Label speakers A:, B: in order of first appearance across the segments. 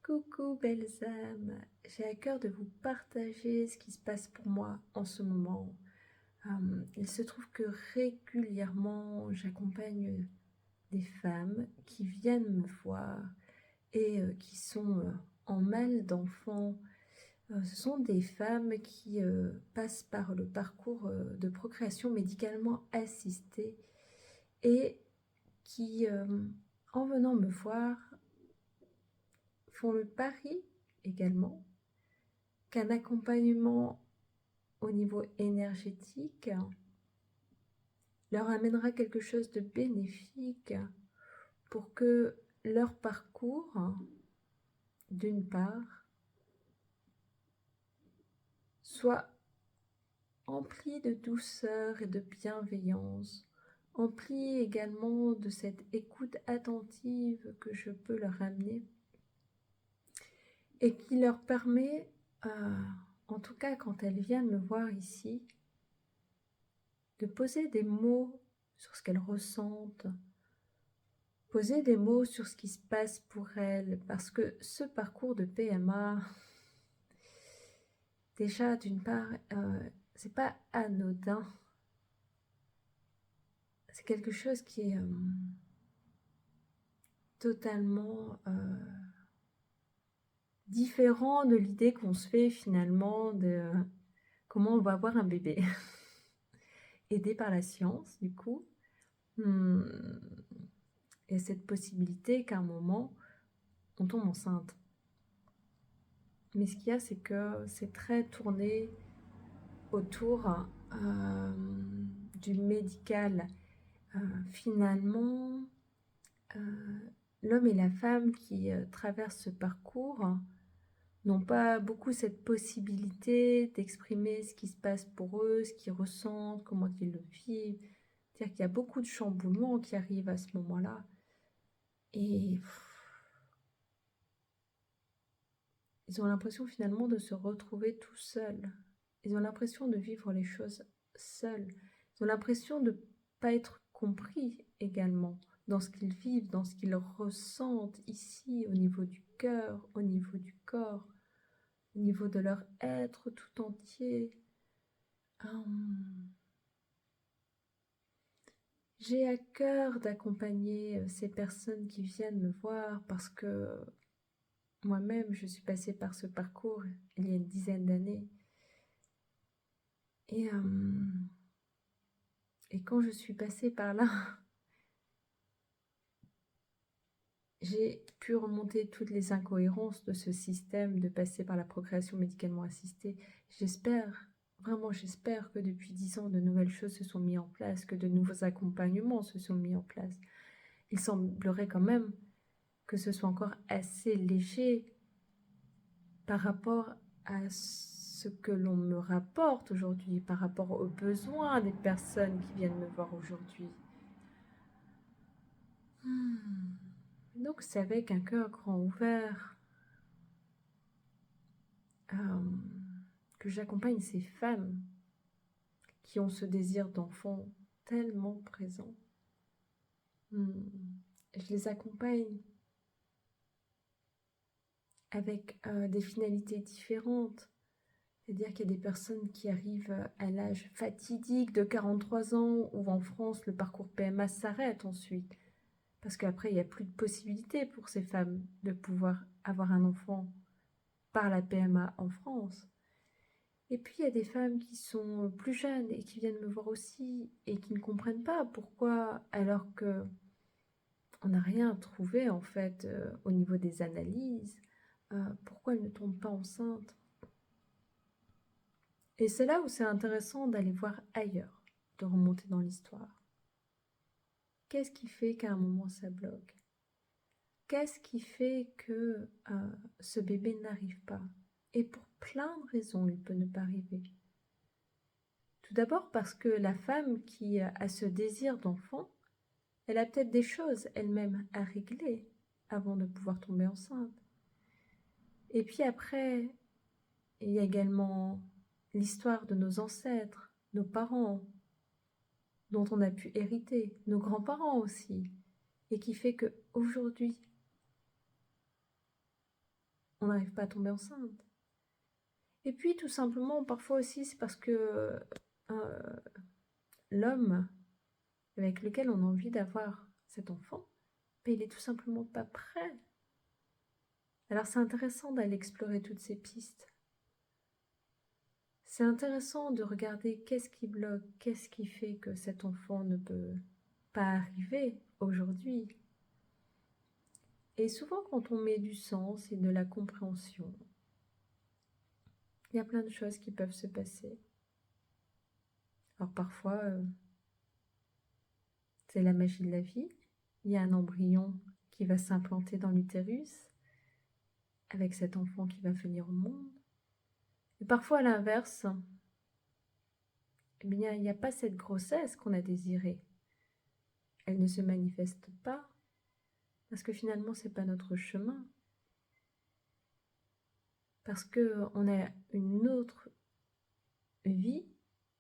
A: Coucou belles âmes, j'ai à cœur de vous partager ce qui se passe pour moi en ce moment. Il se trouve que régulièrement j'accompagne des femmes qui viennent me voir et qui sont en mal d'enfants. Ce sont des femmes qui passent par le parcours de procréation médicalement assistée et qui, en venant me voir, font le pari également qu'un accompagnement au niveau énergétique leur amènera quelque chose de bénéfique pour que leur parcours, d'une part, soit empli de douceur et de bienveillance, empli également de cette écoute attentive que je peux leur amener et qui leur permet, en tout cas quand elles viennent me voir ici, de poser des mots sur ce qu'elles ressentent, poser des mots sur ce qui se passe pour elles, parce que ce parcours de PMA, déjà d'une part, c'est pas anodin, c'est quelque chose qui est totalement différent de l'idée qu'on se fait finalement de comment on va avoir un bébé. Aidé par la science, du coup. Et cette possibilité qu'à un moment, on tombe enceinte. Mais ce qu'il y a, c'est que c'est très tourné autour du médical. Finalement, l'homme et la femme qui traversent ce parcours n'ont pas beaucoup cette possibilité d'exprimer ce qui se passe pour eux, ce qu'ils ressentent, comment ils le vivent. C'est-à-dire qu'il y a beaucoup de chamboulements qui arrivent à ce moment-là. Et ils ont l'impression finalement de se retrouver tout seuls. Ils ont l'impression de vivre les choses seuls. Ils ont l'impression de ne pas être compris également dans ce qu'ils vivent, dans ce qu'ils ressentent ici, au niveau du cœur, au niveau du corps, au niveau de leur être tout entier. J'ai à cœur d'accompagner ces personnes qui viennent me voir parce que moi-même, je suis passée par ce parcours il y a une dizaine d'années. Et quand je suis passée par là, j'ai pu remonter toutes les incohérences de ce système de passer par la procréation médicalement assistée. J'espère, vraiment j'espère que depuis 10 ans, de nouvelles choses se sont mises en place, que de nouveaux accompagnements se sont mis en place. Il semblerait quand même que ce soit encore assez léger par rapport à ce que l'on me rapporte aujourd'hui, par rapport aux besoins des personnes qui viennent me voir aujourd'hui. Donc c'est avec un cœur grand ouvert que j'accompagne ces femmes qui ont ce désir d'enfant tellement présent. Je les accompagne avec des finalités différentes. C'est-à-dire qu'il y a des personnes qui arrivent à l'âge fatidique de 43 ans, où en France, le parcours PMA s'arrête ensuite. Parce qu'après, il n'y a plus de possibilité pour ces femmes de pouvoir avoir un enfant par la PMA en France. Et puis, il y a des femmes qui sont plus jeunes et qui viennent me voir aussi et qui ne comprennent pas pourquoi, alors que on n'a rien trouvé en fait au niveau des analyses, pourquoi elles ne tombent pas enceintes. Et c'est là où c'est intéressant d'aller voir ailleurs, de remonter dans l'histoire. Qu'est-ce qui fait qu'à un moment ça bloque? Qu'est-ce qui fait que ce bébé n'arrive pas? Et pour plein de raisons, il peut ne pas arriver. Tout d'abord parce que la femme qui a ce désir d'enfant, elle a peut-être des choses elle-même à régler avant de pouvoir tomber enceinte. Et puis après, il y a également l'histoire de nos ancêtres, nos parents, dont on a pu hériter, nos grands-parents aussi, et qui fait qu'aujourd'hui, on n'arrive pas à tomber enceinte. Et puis tout simplement, parfois aussi, c'est parce que l'homme avec lequel on a envie d'avoir cet enfant, mais il est tout simplement pas prêt. Alors c'est intéressant d'aller explorer toutes ces pistes. C'est intéressant de regarder qu'est-ce qui bloque, qu'est-ce qui fait que cet enfant ne peut pas arriver aujourd'hui. Et souvent quand on met du sens et de la compréhension, il y a plein de choses qui peuvent se passer. Alors parfois, c'est la magie de la vie. Il y a un embryon qui va s'implanter dans l'utérus avec cet enfant qui va venir au monde. Et parfois, à l'inverse, eh bien, il n'y a pas cette grossesse qu'on a désirée. Elle ne se manifeste pas parce que finalement, ce n'est pas notre chemin. Parce qu'on a une autre vie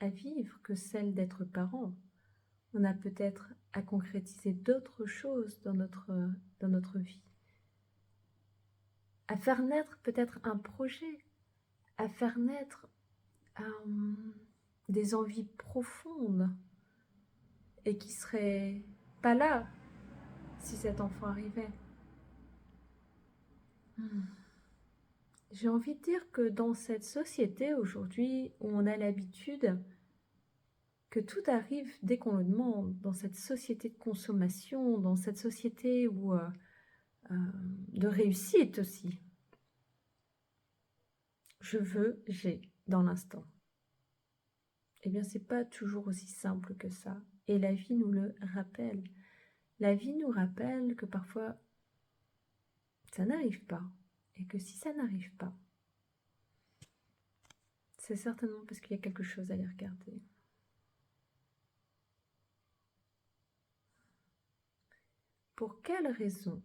A: à vivre que celle d'être parent. On a peut-être à concrétiser d'autres choses dans notre vie. À faire naître peut-être un projet, à faire naître des envies profondes et qui seraient pas là si cet enfant arrivait. J'ai envie de dire que dans cette société aujourd'hui où on a l'habitude que tout arrive dès qu'on le demande, dans cette société de consommation, dans cette société où, de réussite aussi, je veux, j'ai, dans l'instant. Eh bien, c'est pas toujours aussi simple que ça. Et la vie nous le rappelle. La vie nous rappelle que parfois, ça n'arrive pas. Et que si ça n'arrive pas, c'est certainement parce qu'il y a quelque chose à aller regarder. Pour quelle raison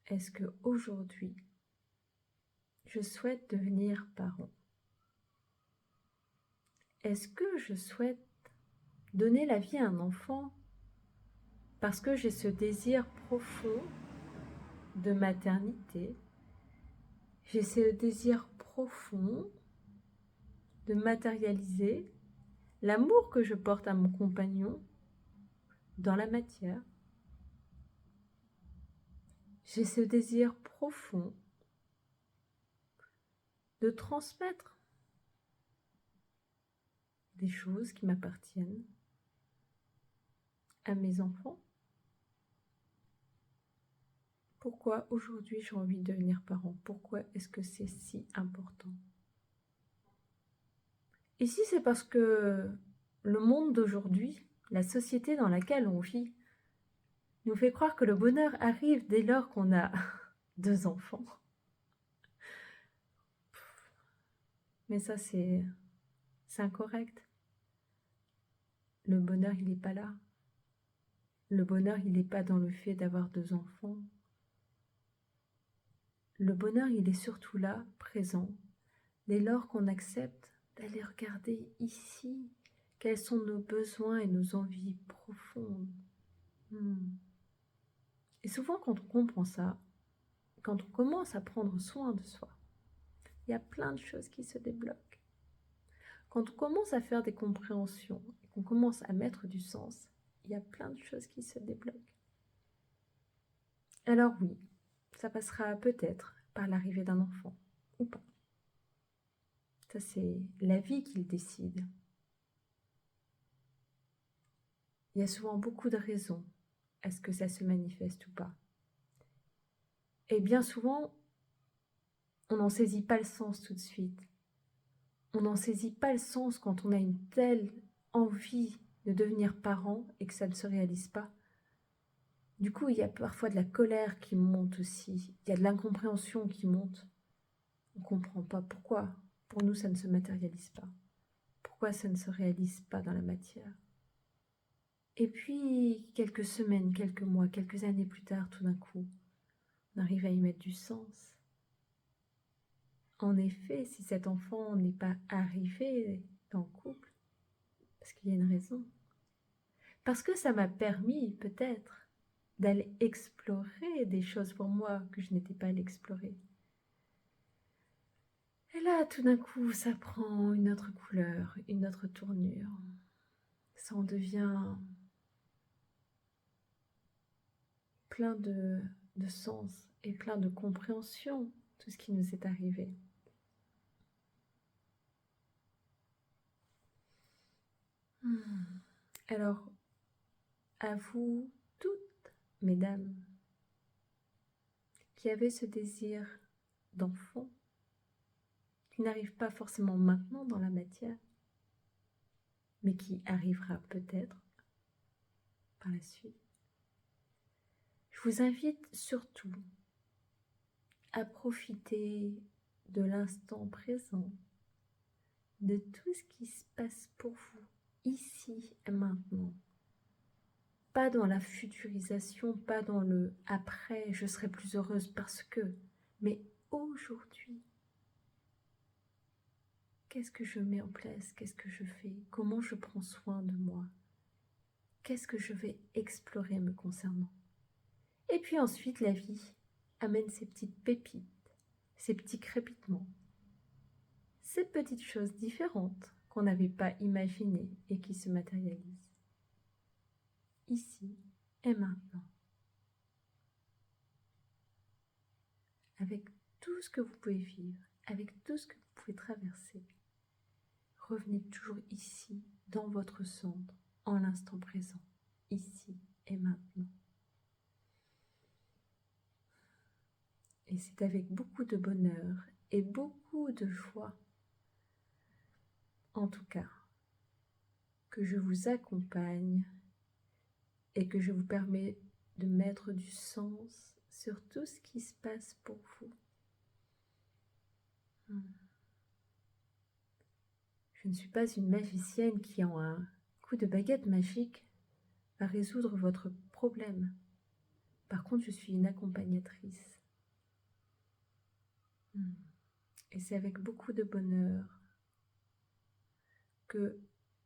A: est-ce qu'aujourd'hui, je souhaite devenir parent? Est-ce que je souhaite donner la vie à un enfant parce que j'ai ce désir profond de maternité? J'ai ce désir profond de matérialiser l'amour que je porte à mon compagnon dans la matière. J'ai ce désir profond de transmettre des choses qui m'appartiennent à mes enfants. Pourquoi aujourd'hui j'ai envie de devenir parent? Pourquoi est-ce que c'est si important? Et si c'est parce que le monde d'aujourd'hui, la société dans laquelle on vit, nous fait croire que le bonheur arrive dès lors qu'on a 2 enfants. Mais ça, c'est incorrect. Le bonheur, il n'est pas là. Le bonheur, il n'est pas dans le fait d'avoir 2 enfants. Le bonheur, il est surtout là, présent, dès lors qu'on accepte d'aller regarder ici quels sont nos besoins et nos envies profondes. Et souvent, quand on comprend ça, quand on commence à prendre soin de soi, il y a plein de choses qui se débloquent. Quand on commence à faire des compréhensions et qu'on commence à mettre du sens, il y a plein de choses qui se débloquent. Alors oui, ça passera peut-être par l'arrivée d'un enfant, ou pas. Ça, c'est la vie qui le décide. Il y a souvent beaucoup de raisons à ce que ça se manifeste ou pas. Et bien souvent, on n'en saisit pas le sens tout de suite. On n'en saisit pas le sens quand on a une telle envie de devenir parent et que ça ne se réalise pas. Du coup, il y a parfois de la colère qui monte aussi. Il y a de l'incompréhension qui monte. On ne comprend pas pourquoi. Pour nous, ça ne se matérialise pas. Pourquoi ça ne se réalise pas dans la matière? Et puis, quelques semaines, quelques mois, quelques années plus tard, tout d'un coup, on arrive à y mettre du sens. En effet, si cet enfant n'est pas arrivé dans le couple, parce qu'il y a une raison. Parce que ça m'a permis, peut-être, d'aller explorer des choses pour moi que je n'étais pas allée explorer. Et là, tout d'un coup, ça prend une autre couleur, une autre tournure. Ça en devient plein de sens et plein de compréhension, tout ce qui nous est arrivé. Alors, à vous toutes, mesdames, qui avez ce désir d'enfant, qui n'arrive pas forcément maintenant dans la matière, mais qui arrivera peut-être par la suite. Je vous invite surtout à profiter de l'instant présent, de tout ce qui se passe pour vous, ici et maintenant. Pas dans la futurisation, pas dans le après, je serai plus heureuse parce que, mais aujourd'hui, qu'est-ce que je mets en place, qu'est-ce que je fais, comment je prends soin de moi, qu'est-ce que je vais explorer me concernant. Et puis ensuite, la vie amène ces petites pépites, ces petits crépitements, ces petites choses différentes qu'on n'avait pas imaginées et qui se matérialisent. Ici et maintenant. Avec tout ce que vous pouvez vivre, avec tout ce que vous pouvez traverser, revenez toujours ici, dans votre centre, en l'instant présent, ici et maintenant. Et c'est avec beaucoup de bonheur et beaucoup de joie, en tout cas, que je vous accompagne et que je vous permets de mettre du sens sur tout ce qui se passe pour vous. Je ne suis pas une magicienne qui, en un coup de baguette magique, va résoudre votre problème. Par contre, je suis une accompagnatrice. Et c'est avec beaucoup de bonheur que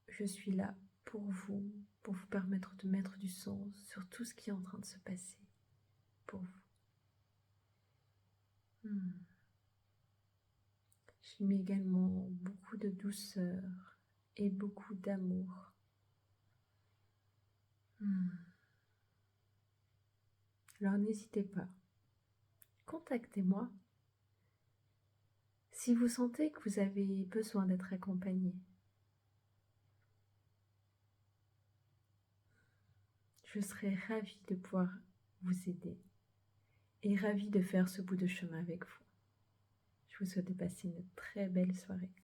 A: je suis là pour vous permettre de mettre du sens sur tout ce qui est en train de se passer pour vous. Je mets également beaucoup de douceur et beaucoup d'amour. Alors n'hésitez pas, contactez-moi si vous sentez que vous avez besoin d'être accompagné. Je serai ravie de pouvoir vous aider et ravie de faire ce bout de chemin avec vous. Je vous souhaite de passer une très belle soirée.